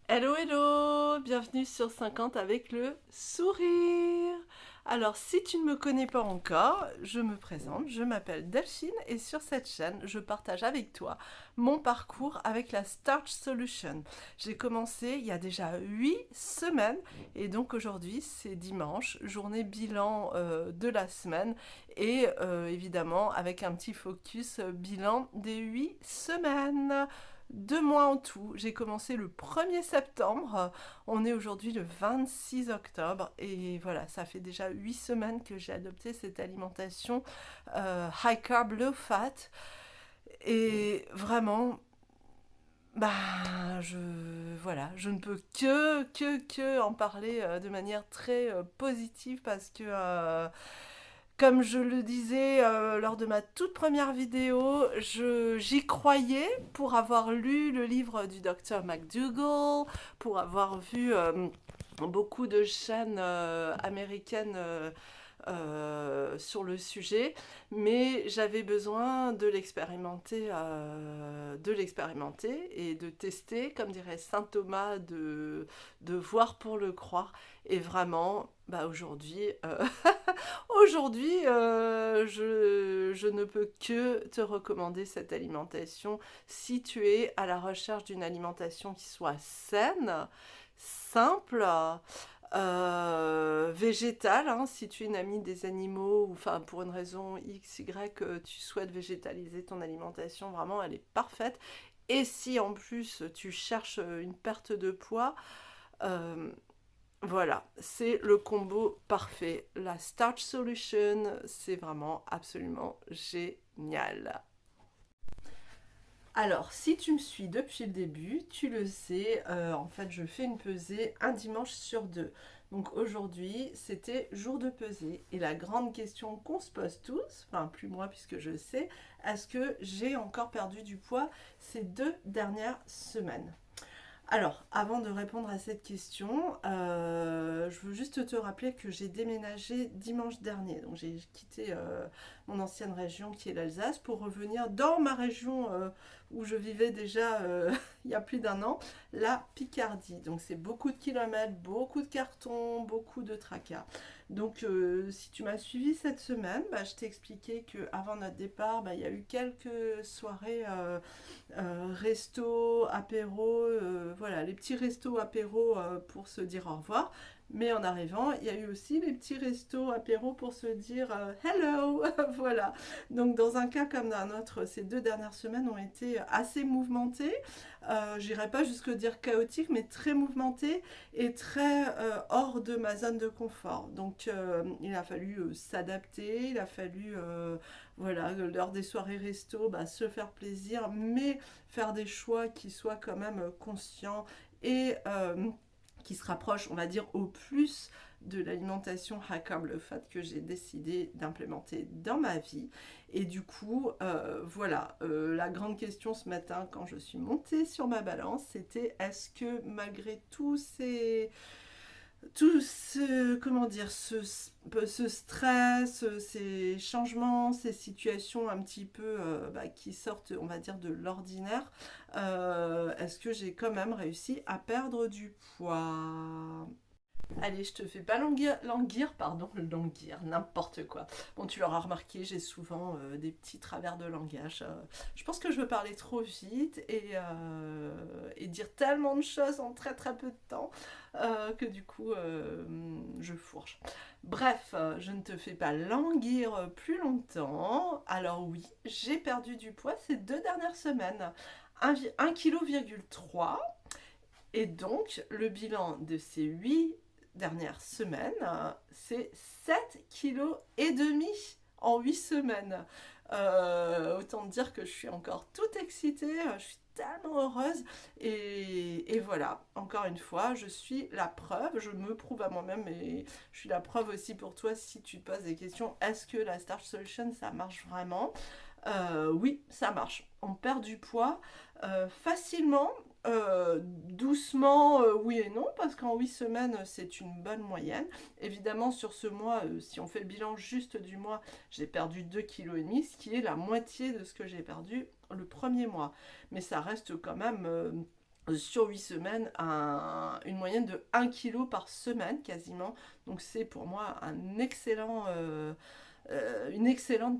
Hello hello, bienvenue sur 50 avec le sourire. Alors si tu ne me connais pas encore, je me présente, je m'appelle Delphine et sur cette chaîne, je partage avec toi mon parcours avec la Starch Solution. J'ai commencé il y a déjà 8 semaines et donc aujourd'hui c'est dimanche, journée bilan de la semaine et évidemment avec un petit focus bilan des 8 semaines. 2 mois en tout. J'ai commencé le 1er septembre. On est aujourd'hui le 26 octobre. Et voilà, ça fait déjà 8 semaines que j'ai adopté cette alimentation high carb, low fat. Et vraiment, voilà, je ne peux que en parler de manière très positive parce que comme je le disais lors de ma toute première vidéo, j'y croyais pour avoir lu le livre du docteur McDougall, pour avoir vu beaucoup de chaînes américaines sur le sujet, mais j'avais besoin de l'expérimenter et de tester, comme dirait saint Thomas, de voir pour le croire. Et vraiment, bah aujourd'hui, aujourd'hui, je ne peux que te recommander cette alimentation si tu es à la recherche d'une alimentation qui soit saine, simple, végétale, hein, si tu es une amie des animaux ou enfin pour une raison X, Y, tu souhaites végétaliser ton alimentation, vraiment elle est parfaite. Et si en plus tu cherches une perte de poids, euh, voilà, c'est le combo parfait. La Starch Solution, c'est vraiment absolument génial. Alors, si tu me suis depuis le début, tu le sais, en fait, je fais une pesée un dimanche sur deux. Donc aujourd'hui, c'était jour de pesée. Et la grande question qu'on se pose tous, enfin plus moi puisque je sais, est-ce que j'ai encore perdu du poids ces 2 dernières semaines? Alors, avant de répondre à cette question, je veux juste te rappeler que j'ai déménagé dimanche dernier. Donc, j'ai quitté mon ancienne région qui est l'Alsace pour revenir dans ma région où je vivais déjà il y a plus d'1 an, la Picardie. Donc, c'est beaucoup de kilomètres, beaucoup de cartons, beaucoup de tracas. Donc, si tu m'as suivi cette semaine, bah, je t'ai expliqué qu'avant notre départ, bah, il y a eu quelques soirées resto, apéro, voilà, les petits restos apéro pour se dire au revoir. Mais en arrivant, il y a eu aussi les petits restos apéro pour se dire hello, voilà. Donc dans un cas comme dans un autre, ces 2 dernières semaines ont été assez mouvementées. J'irai pas jusque dire chaotique, mais très mouvementées et très hors de ma zone de confort. Donc il a fallu s'adapter, il a fallu voilà, lors des soirées resto, bah, se faire plaisir, mais faire des choix qui soient quand même conscients et qui se rapprochent, on va dire, au plus de l'alimentation high carb low fat que j'ai décidé d'implémenter dans ma vie. Et du coup, voilà, la grande question ce matin quand je suis montée sur ma balance, c'était est-ce que malgré tout ce, comment dire, ce stress, ces changements, ces situations un petit peu bah, qui sortent, on va dire, de l'ordinaire, est-ce que j'ai quand même réussi à perdre du poids? Allez, je te fais pas languir, n'importe quoi. Bon, tu l'auras remarqué, j'ai souvent des petits travers de langage. Je pense que je veux parler trop vite et dire tellement de choses en très très peu de temps que du coup, je fourche. Bref, je ne te fais pas languir plus longtemps. Alors oui, j'ai perdu du poids ces 2 dernières semaines. 1,3 kg. Et donc, le bilan de ces 8 dernières semaines, c'est 7,5 kg en 8 semaines. Autant dire que je suis encore toute excitée, je suis tellement heureuse. Et voilà, encore une fois, je suis la preuve, je me prouve à moi-même et je suis la preuve aussi pour toi si tu te poses des questions. Est-ce que la Starch Solution, ça marche vraiment? Oui, ça marche. On perd du poids facilement, doucement, oui et non, parce qu'en 8 semaines, c'est une bonne moyenne. Évidemment, sur ce mois, si on fait le bilan juste du mois, j'ai perdu 2,5 kg, ce qui est la moitié de ce que j'ai perdu le premier mois. Mais ça reste quand même sur 8 semaines, une moyenne de 1 kg par semaine quasiment. Donc c'est pour moi une excellente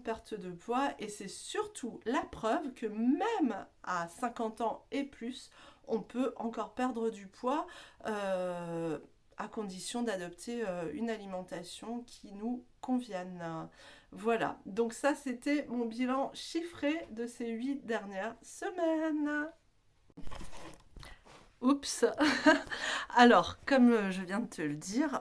perte de poids et c'est surtout la preuve que même à 50 ans et plus, on peut encore perdre du poids à condition d'adopter une alimentation qui nous convienne. Voilà, donc ça c'était mon bilan chiffré de ces 8 dernières semaines. Oups. Alors, comme je viens de te le dire,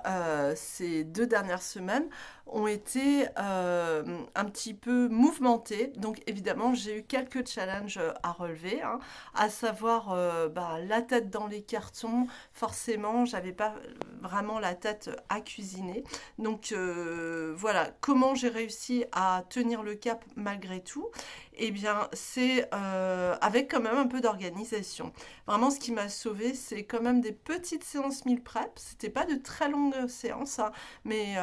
ces 2 dernières semaines ont été un petit peu mouvementées. Donc, évidemment, j'ai eu quelques challenges à relever, hein, à savoir la tête dans les cartons. Forcément, j'avais pas vraiment la tête à cuisiner. Donc, voilà, comment j'ai réussi à tenir le cap malgré tout? Eh bien, c'est avec quand même un peu d'organisation. Vraiment, ce qui m'a sauvée, c'est quand même des petites séances meal prep. C'était pas de très longues séances, hein, mais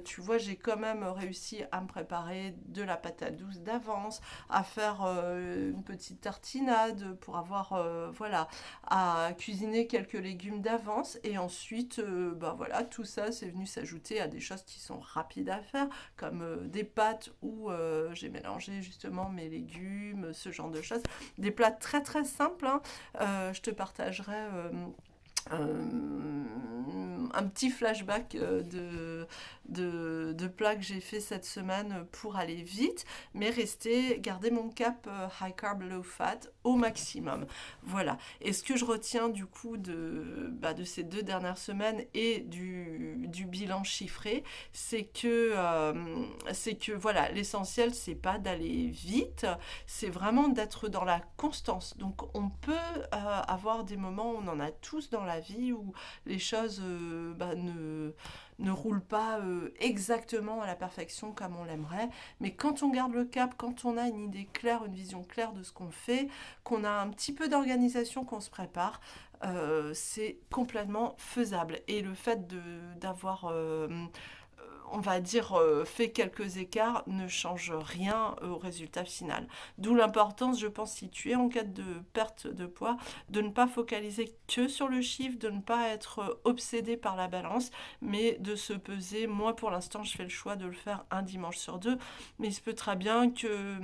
tu vois, j'ai quand même réussi à me préparer de la patate douce d'avance, à faire une petite tartinade pour avoir, voilà, à cuisiner quelques légumes d'avance. Et ensuite, voilà, tout ça, c'est venu s'ajouter à des choses qui sont rapides à faire, comme des pâtes où j'ai mélangé justement mes légumes, ce genre de choses. Des plats très très simples, hein. Je te partagerai un petit flashback de plats que j'ai fait cette semaine pour aller vite, mais garder mon cap high carb, low fat au maximum. Voilà. Et ce que je retiens du coup de ces 2 dernières semaines et du bilan chiffré, c'est que voilà, l'essentiel, c'est pas d'aller vite, c'est vraiment d'être dans la constance. Donc on peut avoir des moments, on en a tous dans la vie, où les choses ne roulent pas exactement à la perfection comme on l'aimerait. Mais quand on garde le cap, quand on a une idée claire, une vision claire de ce qu'on fait, qu'on a un petit peu d'organisation, qu'on se prépare, c'est complètement faisable. Et le fait d'avoir on va dire, fait quelques écarts ne change rien au résultat final. D'où l'importance, je pense, si tu es en cas de perte de poids, de ne pas focaliser que sur le chiffre, de ne pas être obsédé par la balance, mais de se peser. Moi, pour l'instant, je fais le choix de le faire un dimanche sur 2, mais il se peut très bien que,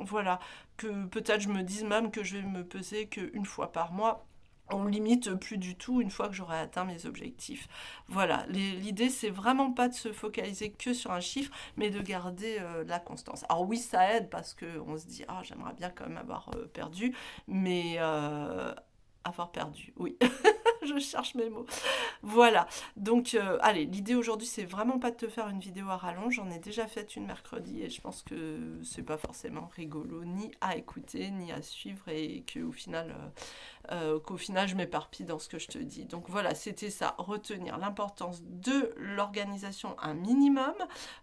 voilà, que peut-être je me dise même que je vais me peser qu'une fois par mois. On limite plus du tout une fois que j'aurai atteint mes objectifs. Voilà, l'idée c'est vraiment pas de se focaliser que sur un chiffre, mais de garder la constance. Alors oui, ça aide parce qu'on se dit, ah j'aimerais bien quand même avoir perdu, mais avoir perdu, oui. Je cherche mes mots. Voilà. Donc, allez, l'idée aujourd'hui, c'est vraiment pas de te faire une vidéo à rallonge. J'en ai déjà fait une mercredi et je pense que c'est pas forcément rigolo ni à écouter ni à suivre et qu'au final, je m'éparpille dans ce que je te dis. Donc voilà, c'était ça. Retenir l'importance de l'organisation un minimum.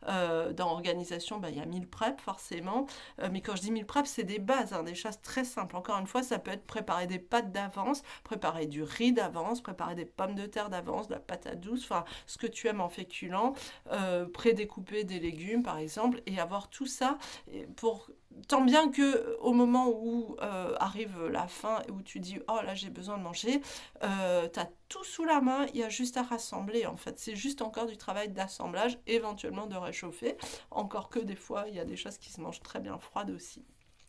Dans l'organisation, il y a 1000 prep forcément. Mais quand je dis 1000 prep, c'est des bases, hein, des choses très simples. Encore une fois, ça peut être préparer des pâtes d'avance, préparer du riz d'avance, préparer des pommes de terre d'avance, de la patate douce, enfin ce que tu aimes en féculent, prédécouper des légumes par exemple, et avoir tout ça pour tant bien que au moment où arrive la fin et où tu dis oh là j'ai besoin de manger, t'as tout sous la main, il y a juste à rassembler en fait. C'est juste encore du travail d'assemblage, éventuellement de réchauffer, encore que des fois il y a des choses qui se mangent très bien froides aussi.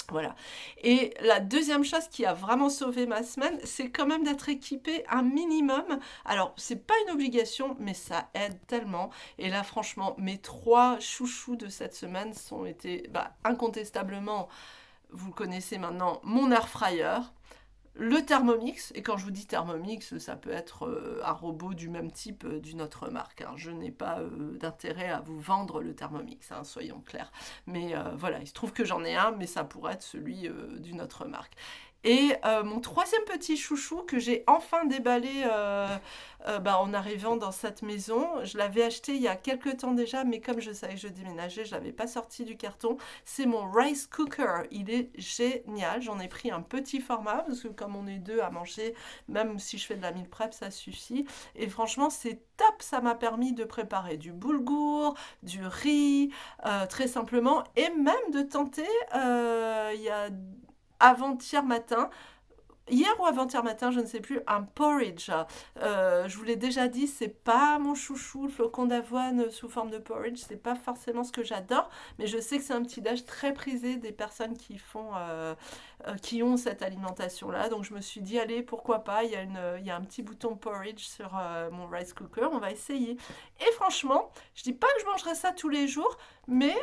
Voilà. Et la deuxième chose qui a vraiment sauvé ma semaine, c'est quand même d'être équipé un minimum. Alors, c'est pas une obligation, mais ça aide tellement. Et là, franchement, mes 3 chouchous de cette semaine sont été incontestablement, vous le connaissez maintenant, mon air fryer, le Thermomix, et quand je vous dis Thermomix, ça peut être un robot du même type d'une autre marque, hein. Je n'ai pas d'intérêt à vous vendre le Thermomix, hein, soyons clairs. Mais voilà, il se trouve que j'en ai un, mais ça pourrait être celui d'une autre marque. Et mon troisième petit chouchou que j'ai enfin déballé en arrivant dans cette maison, je l'avais acheté il y a quelques temps déjà, mais comme je savais que je déménageais, je ne l'avais pas sorti du carton. C'est mon rice cooker. Il est génial. J'en ai pris un petit format parce que comme on est 2 à manger, même si je fais de la meal prep, ça suffit. Et franchement, c'est top. Ça m'a permis de préparer du boulgour, du riz, très simplement, et même de tenter, il y a avant-hier matin, hier ou avant-hier matin, je ne sais plus, un porridge. Je vous l'ai déjà dit, c'est pas mon chouchou, le flocon d'avoine sous forme de porridge, c'est pas forcément ce que j'adore, mais je sais que c'est un petit déj très prisé des personnes qui ont cette alimentation-là. Donc je me suis dit, allez, pourquoi pas, il y a un petit bouton porridge sur mon rice cooker, on va essayer. Et franchement, je dis pas que je mangerai ça tous les jours, mais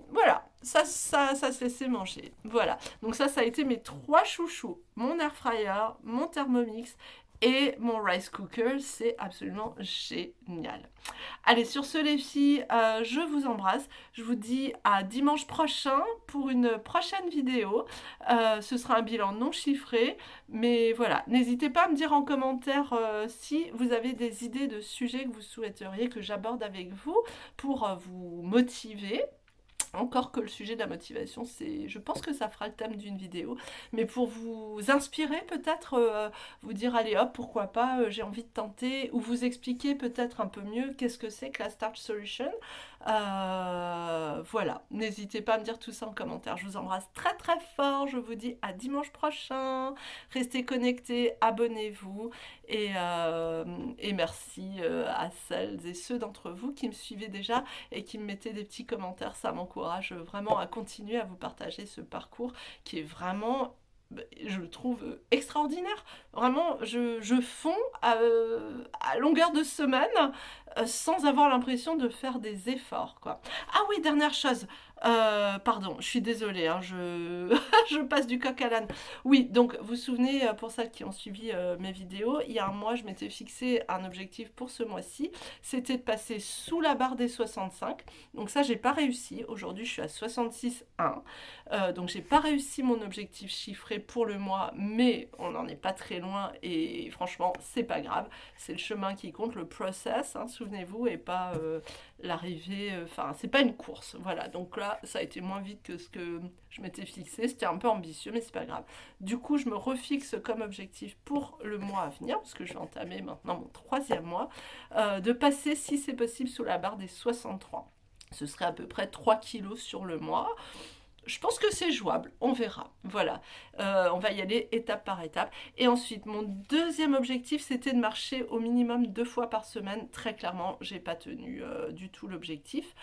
voilà, ça se laissait manger. Voilà. Donc ça a été mes 3 chouchous. Mon air fryer, mon Thermomix et mon rice cooker. C'est absolument génial. Allez, sur ce les filles, je vous embrasse. Je vous dis à dimanche prochain pour une prochaine vidéo. Ce sera un bilan non chiffré. Mais voilà, n'hésitez pas à me dire en commentaire si vous avez des idées de sujets que vous souhaiteriez que j'aborde avec vous pour vous motiver. Encore que le sujet de la motivation, je pense que ça fera le thème d'une vidéo, mais pour vous inspirer peut-être, vous dire allez hop, pourquoi pas, j'ai envie de tenter, ou vous expliquer peut-être un peu mieux qu'est-ce que c'est que la Starch Solution. Voilà, n'hésitez pas à me dire tout ça en commentaire. Je vous embrasse très très fort, je vous dis à dimanche prochain, restez connectés, abonnez-vous, et merci à celles et ceux d'entre vous qui me suivaient déjà et qui me mettaient des petits commentaires, ça m'encourage vraiment à continuer à vous partager ce parcours qui est vraiment, je le trouve extraordinaire. Vraiment, je fonds à longueur de semaine sans avoir l'impression de faire des efforts, quoi. Ah oui, dernière chose. Pardon, je suis désolée, hein, je passe du coq à l'âne. Oui, donc vous vous souvenez, pour celles qui ont suivi mes vidéos, il y a un mois, je m'étais fixé un objectif pour ce mois-ci, c'était de passer sous la barre des 65. Donc ça, j'ai pas réussi. Aujourd'hui, je suis à 66,1. Donc j'ai pas réussi mon objectif chiffré pour le mois, mais on n'en est pas très loin et franchement, c'est pas grave. C'est le chemin qui compte, le process, hein, souvenez-vous, et pas l'arrivée. Enfin, c'est pas une course. Voilà, donc là, ça a été moins vite que ce que je m'étais fixé. C'était un peu ambitieux, mais c'est pas grave. Du coup, je me refixe comme objectif pour le mois à venir, parce que je vais entamer maintenant mon 3e mois, de passer, si c'est possible, sous la barre des 63. Ce serait à peu près 3 kilos sur le mois. Je pense que c'est jouable, on verra. Voilà, on va y aller étape par étape. Et ensuite, mon 2e objectif, c'était de marcher au minimum 2 fois par semaine. Très clairement, j'ai pas tenu du tout l'objectif,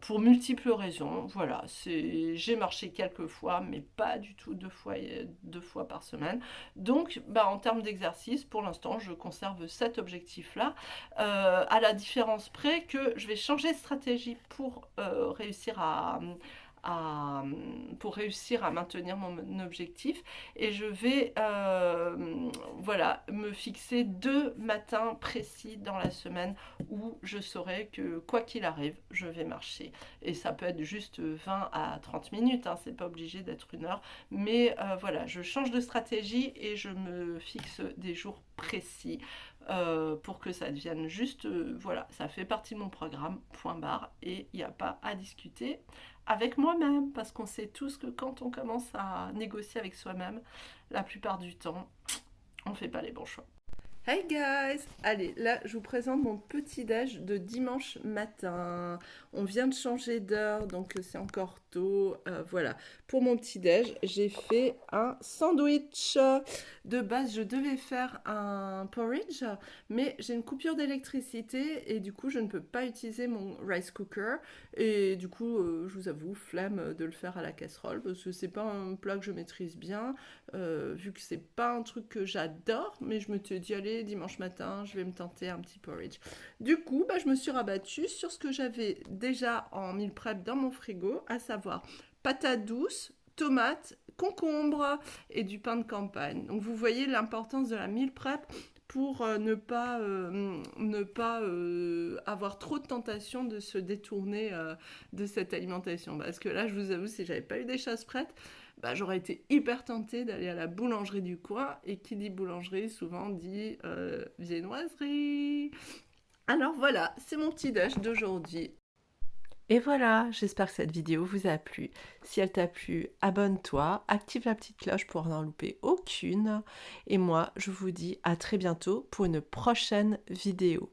pour multiples raisons. Voilà, j'ai marché quelques fois, mais pas du tout 2 fois par semaine. Donc, en termes d'exercice, pour l'instant, je conserve cet objectif-là, à la différence près que je vais changer de stratégie pour réussir à maintenir mon objectif, et je vais voilà, me fixer 2 matins précis dans la semaine où je saurai que quoi qu'il arrive, je vais marcher. Et ça peut être juste 20 à 30 minutes, hein, c'est pas obligé d'être 1 heure, mais voilà, je change de stratégie et je me fixe des jours précis pour que ça devienne juste, voilà, ça fait partie de mon programme, point barre, et il n'y a pas à discuter avec moi-même, parce qu'on sait tous que quand on commence à négocier avec soi-même, la plupart du temps, on ne fait pas les bons choix. Hey guys! Allez, là, je vous présente mon petit-déj de dimanche matin. On vient de changer d'heure, donc c'est encore tôt. Voilà. Pour mon petit-déj, j'ai fait un sandwich. De base, je devais faire un porridge, mais j'ai une coupure d'électricité et du coup, je ne peux pas utiliser mon rice cooker. Et du coup, je vous avoue, flemme de le faire à la casserole parce que c'est pas un plat que je maîtrise bien, vu que c'est pas un truc que j'adore, mais je me suis dit, allez, dimanche matin, je vais me tenter un petit porridge. Du coup, je me suis rabattue sur ce que j'avais déjà en meal prep dans mon frigo, à savoir patates douces, tomates, concombres et du pain de campagne. Donc vous voyez l'importance de la meal prep pour ne pas avoir trop de tentation de se détourner de cette alimentation. Parce que là, je vous avoue, si j'avais pas eu des choses prêtes, j'aurais été hyper tentée d'aller à la boulangerie du coin. Et qui dit boulangerie, souvent dit viennoiserie. Alors voilà, c'est mon petit déj d'aujourd'hui. Et voilà, j'espère que cette vidéo vous a plu. Si elle t'a plu, abonne-toi, active la petite cloche pour n'en louper aucune. Et moi, je vous dis à très bientôt pour une prochaine vidéo.